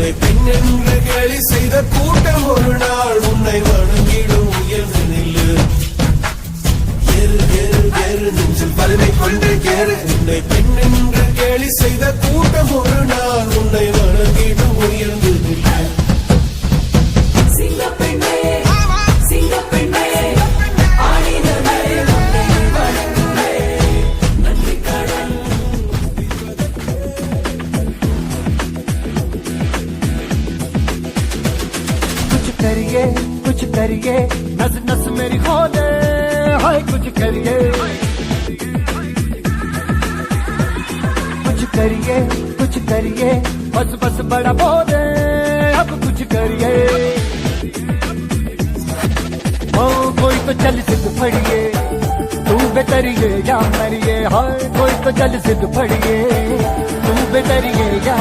உன்னை பெண் என்று கேலி செய்த கூட்டம் ஒரு நாள் உன்னை வணங்கிடும் உயர்ந்து நில்லு. ஏறு ஏறு ஏறு நெஞ்சில் பருமை கொண்டு கேறு. உன்னை பெண் என்று கேலி செய்த கூட்டம் ஒரு நாள் உன்னை வணங்கிடும் உயர்ந்து நில்லு. कुछ करिए नस नस मेरी खोले हाय कुछ करिए बस बस बड़ा बोले अब कुछ करिए ओ कोई तो चल सिद्ध फड़िए तू बेतरिए या मरिए हाय कोई तो चल सिद्ध फड़िए तू बेतरिए या